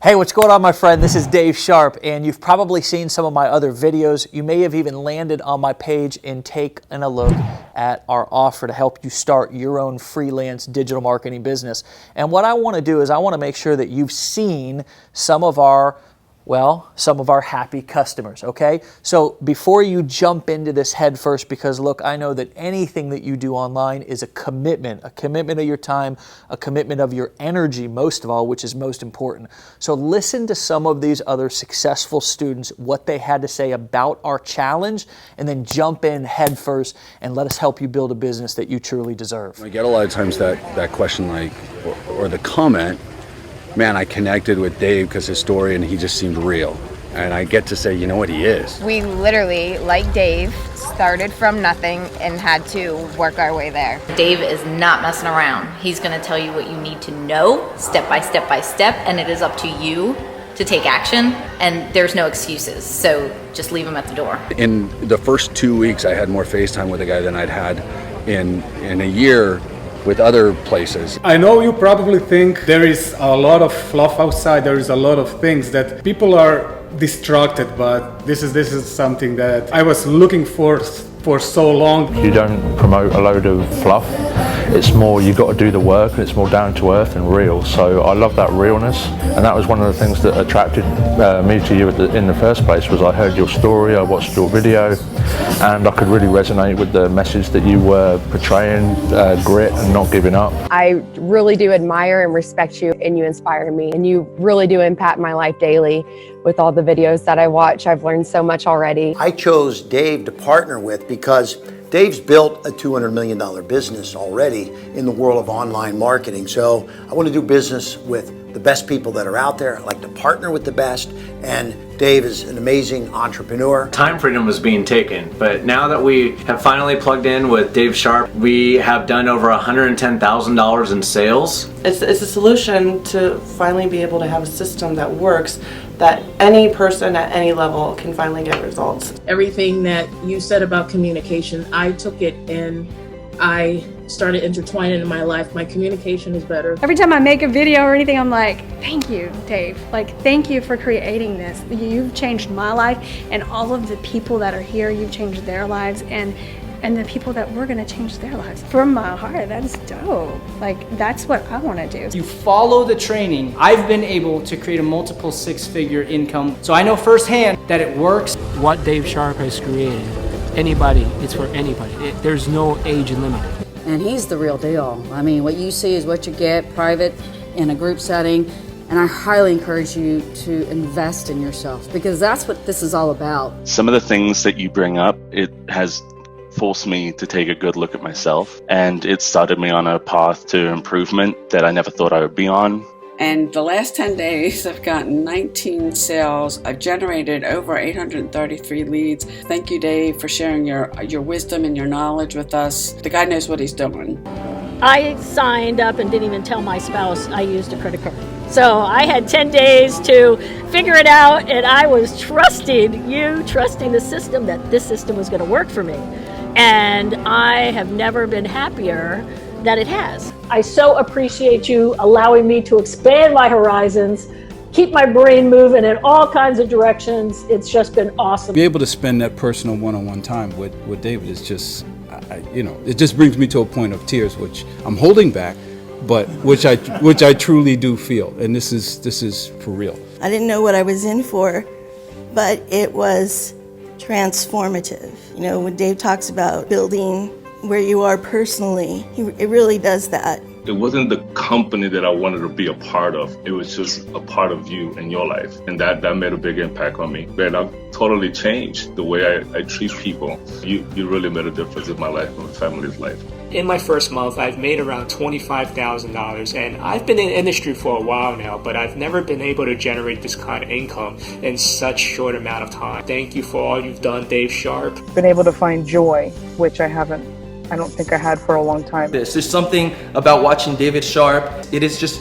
Hey, what's going on, my friend? This is Dave Sharp, and you've probably seen some of my other videos. You may have even landed on my page and taken a look at our offer to help you start your own freelance digital marketing business. And what I want to do is I want to make sure that you've seen some of our happy customers, okay? So before you jump into this head first, because look, I know that anything that you do online is a commitment of your time, a commitment of your energy, most of all, which is most important. So listen to some of these other successful students, what they had to say about our challenge, and then jump in head first and let us help you build a business that you truly deserve. I get a lot of times that question, like, or the comment, man, I connected with Dave because his story and he just seemed real. And I get to say, you know what, he is. We literally, like Dave, started from nothing and had to work our way there. Dave is not messing around. He's going to tell you what you need to know, step by step by step, and it is up to you to take action, and there's no excuses. So just leave him at the door. In the first 2 weeks, I had more FaceTime with a guy than I'd had in a year with other places. I know you probably think there is a lot of fluff outside, there is a lot of things that people are distracted, but this is something that I was looking for so long. You don't promote a load of fluff. It's more, you got to do the work, and it's more down to earth and real. So I love that realness, and that was one of the things that attracted me to you in the first place. Was I heard your story, I watched your video, and I could really resonate with the message that you were portraying, grit and not giving up. I really do admire and respect you, and you inspire me, and you really do impact my life daily. With all the videos that I watch, I've learned so much already. I chose Dave to partner with because Dave's built a $200 million business already in the world of online marketing. So I want to do business with the best people that are out there. I like to partner with the best, and Dave is an amazing entrepreneur. Time freedom was being taken, but now that we have finally plugged in with Dave Sharp, we have done over $110,000 in sales. It's a solution to finally be able to have a system that works, that any person at any level can finally get results. Everything that you said about communication, I took it and I started intertwining in my life. My communication is better. Every time I make a video or anything, I'm like, thank you, Dave. Like, thank you for creating this. You've changed my life, and all of the people that are here, you've changed their lives, and the people that we're gonna change their lives. From my heart, that's dope. Like, that's what I wanna do. You follow the training. I've been able to create a multiple six-figure income, so I know firsthand that it works. What Dave Sharp has created, anybody, it's for anybody. There's no age limit. And he's the real deal. I mean, what you see is what you get, private, in a group setting, and I highly encourage you to invest in yourself, because that's what this is all about. Some of the things that you bring up, it has forced me to take a good look at myself, and it started me on a path to improvement that I never thought I would be on. And the last 10 days, I've gotten 19 sales. I've generated over 833 leads. Thank you, Dave, for sharing your wisdom and your knowledge with us. The guy knows what he's doing. I signed up and didn't even tell my spouse I used a credit card. So I had 10 days to figure it out, and I was trusting the system, that this system was going to work for me. And I have never been happier that it has. I so appreciate you allowing me to expand my horizons, keep my brain moving in all kinds of directions. It's just been awesome. Be able to spend that personal one-on-one time with David is just, it just brings me to a point of tears, which I'm holding back, but which I truly do feel, and this is for real. I didn't know what I was in for, but it was transformative. You know, when Dave talks about building where you are personally, it really does that. It wasn't the company that I wanted to be a part of. It was just a part of you and your life. And that made a big impact on me. Man, I've totally changed the way I treat people. You really made a difference in my life and my family's life. In my first month, I've made around $25,000, and I've been in the industry for a while now, but I've never been able to generate this kind of income in such short amount of time. Thank you for all you've done, Dave Sharp. Been able to find joy, which I don't think I had for a long time. There's something about watching David Sharp. It is just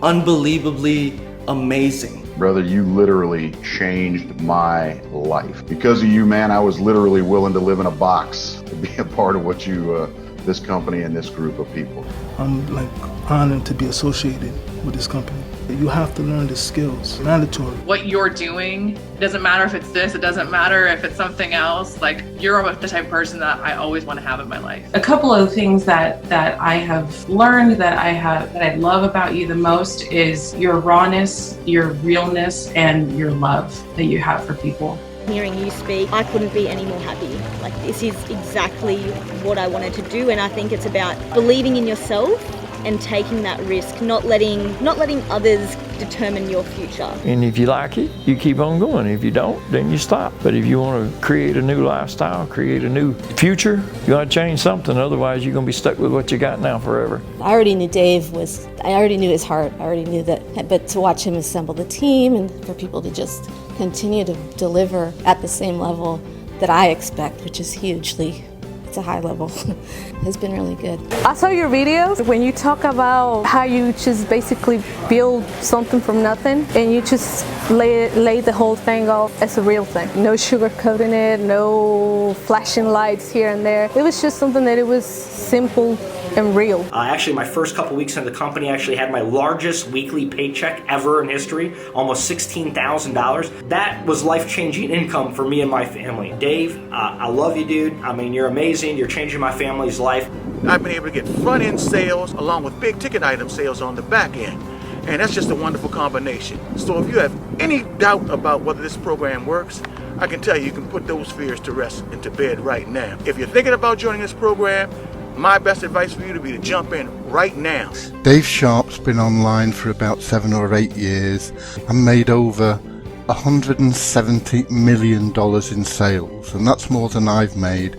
unbelievably amazing. Brother, you literally changed my life. Because of you, man, I was literally willing to live in a box to be a part of what you this company and this group of people. I'm like honored to be associated with this company. You have to learn the skills, mandatory. What you're doing, it doesn't matter if it's this, it doesn't matter if it's something else, like you're the type of person that I always want to have in my life. A couple of things that I have learned that I love about you the most is your rawness, your realness, and your love that you have for people. Hearing you speak, I couldn't be any more happy. Like, this is exactly what I wanted to do, and I think it's about believing in yourself and taking that risk, not letting others determine your future. And if you like it, you keep on going. If you don't, then you stop. But if you want to create a new lifestyle, create a new future, you got to change something. Otherwise, you're going to be stuck with what you got now forever. I already knew I already knew his heart. I already knew that. But to watch him assemble the team and for people to just continue to deliver at the same level that I expect, which is it's a high level, has been really good. I saw your videos when you talk about how you just basically build something from nothing and you just lay the whole thing off as a real thing. No sugarcoating it, no flashing lights here and there. It was just something that it was simple and real. Actually, my first couple weeks in the company, I actually had my largest weekly paycheck ever in history, almost $16,000. That was life-changing income for me and my family. Dave, I love you, dude. I mean, you're amazing. You're changing my family's life. I've been able to get front-end sales along with big-ticket item sales on the back end. And that's just a wonderful combination. So if you have any doubt about whether this program works, I can tell you can put those fears to rest and to bed right now. If you're thinking about joining this program, my best advice for you to be to jump in right now. Dave Sharp's been online for about 7 or 8 years and made over $170 million in sales, and that's more than I've made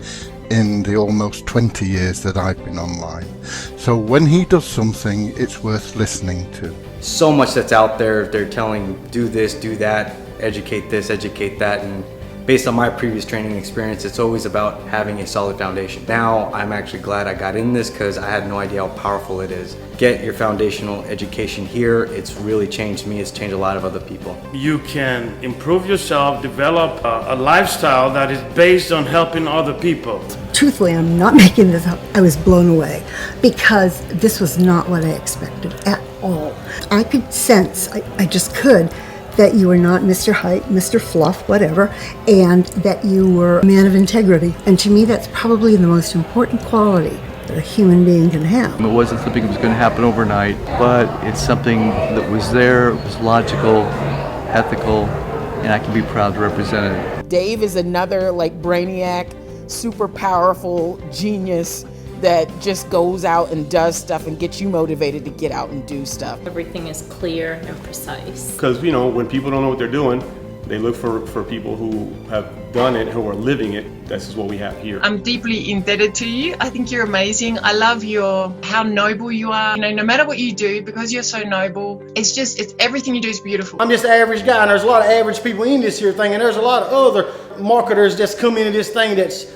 in the almost 20 years that I've been online. So when he does something, it's worth listening to. So much that's out there, they're telling do this, do that, educate this, educate that, and based on my previous training experience, it's always about having a solid foundation. Now, I'm actually glad I got in this because I had no idea how powerful it is. Get your foundational education here. It's really changed me. It's changed a lot of other people. You can improve yourself, develop a lifestyle that is based on helping other people. Truthfully, I'm not making this up. I was blown away because this was not what I expected at all. I could sense, I just could, that you were not Mr. Height, Mr. Fluff, whatever, and that you were a man of integrity. And to me, that's probably the most important quality that a human being can have. It wasn't something that was going to happen overnight, but it's something that was there, it was logical, ethical, and I can be proud to represent it. Dave is another brainiac, super powerful genius that just goes out and does stuff and gets you motivated to get out and do stuff. Everything is clear and precise. Because, when people don't know what they're doing, they look for people who have done it, who are living it. This is what we have here. I'm deeply indebted to you. I think you're amazing. I love how noble you are. No matter what you do, because you're so noble, it's everything you do is beautiful. I'm just an average guy, and there's a lot of average people in this here thing, and there's a lot of other marketers that's come into this thing that's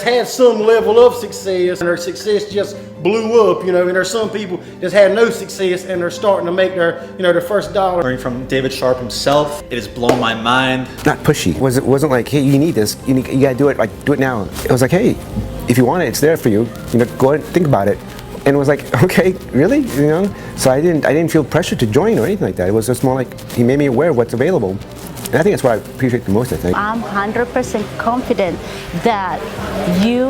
had some level of success, and their success just blew up, and there's some people that's had no success and they're starting to make their first dollar. Learning from David Sharp himself, it has blown my mind. Not pushy. It wasn't like, hey, you need this, you gotta do it, do it now. It was like, hey, if you want it, it's there for you. Go ahead and think about it. And it was like, okay, really? So I didn't feel pressure to join or anything like that. It was just more like he made me aware of what's available. And I think that's what I appreciate the most, I think. I'm 100% confident that you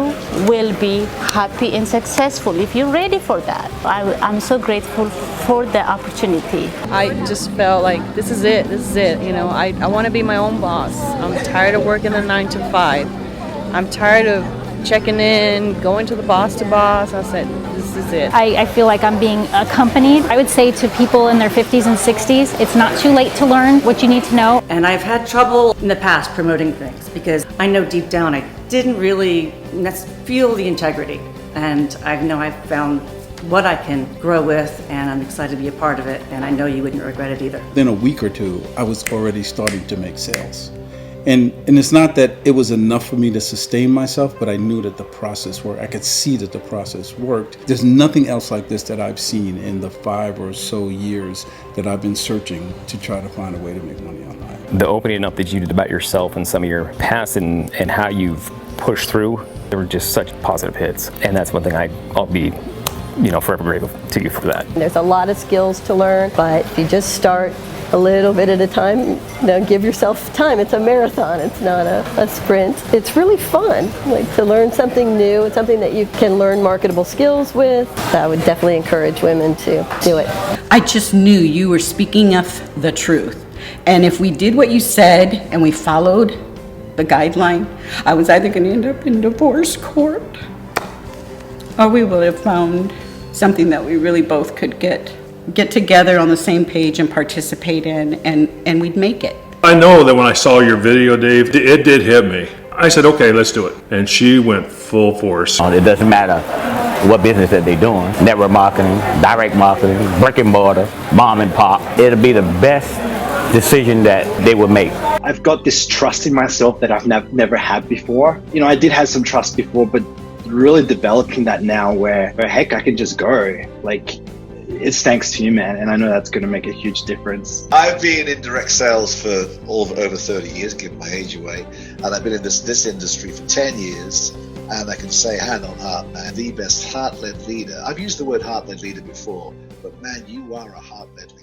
will be happy and successful if you're ready for that. I'm so grateful for the opportunity. I just felt like this is it. I want to be my own boss. I'm tired of working the 9 to 5. I'm tired of checking in, going to the boss to boss. I said, this is it. I feel like I'm being accompanied. I would say to people in their 50s and 60s, it's not too late to learn what you need to know. And I've had trouble in the past promoting things because I know deep down I didn't really feel the integrity. And I know I've found what I can grow with, and I'm excited to be a part of it, and I know you wouldn't regret it either. Then a week or two, I was already starting to make sales. And it's not that it was enough for me to sustain myself, but I knew that the process worked. I could see that the process worked. There's nothing else like this that I've seen in the 5 or so years that I've been searching to try to find a way to make money online. The opening up that you did about yourself and some of your past and how you've pushed through, they were just such positive hits. And that's one thing I'll be forever grateful to you for that. There's a lot of skills to learn, but if you just start a little bit at a time, give yourself time. It's a marathon, it's not a sprint. It's really fun, to learn something new. It's something that you can learn marketable skills with. I would definitely encourage women to do it. I just knew you were speaking of the truth. And if we did what you said and we followed the guideline, I was either going to end up in divorce court, or we would have found something that we really both could get together on the same page and participate in, and we'd make it. I know that when I saw your video, Dave, it did hit me. I said, okay, let's do it. And she went full force. It doesn't matter what business that they're doing, network marketing, direct marketing, brick and mortar, mom and pop. It'll be the best decision that they would make. I've got this trust in myself that I've never had before. I did have some trust before, but really developing that now where heck, I can just go. It's thanks to you, man, and I know that's going to make a huge difference. I've been in direct sales for over 30 years, giving my age away, and I've been in this industry for 10 years, and I can say hand on heart, man, the best heart-led leader. I've used the word heart-led leader before, but man, you are a heart-led leader.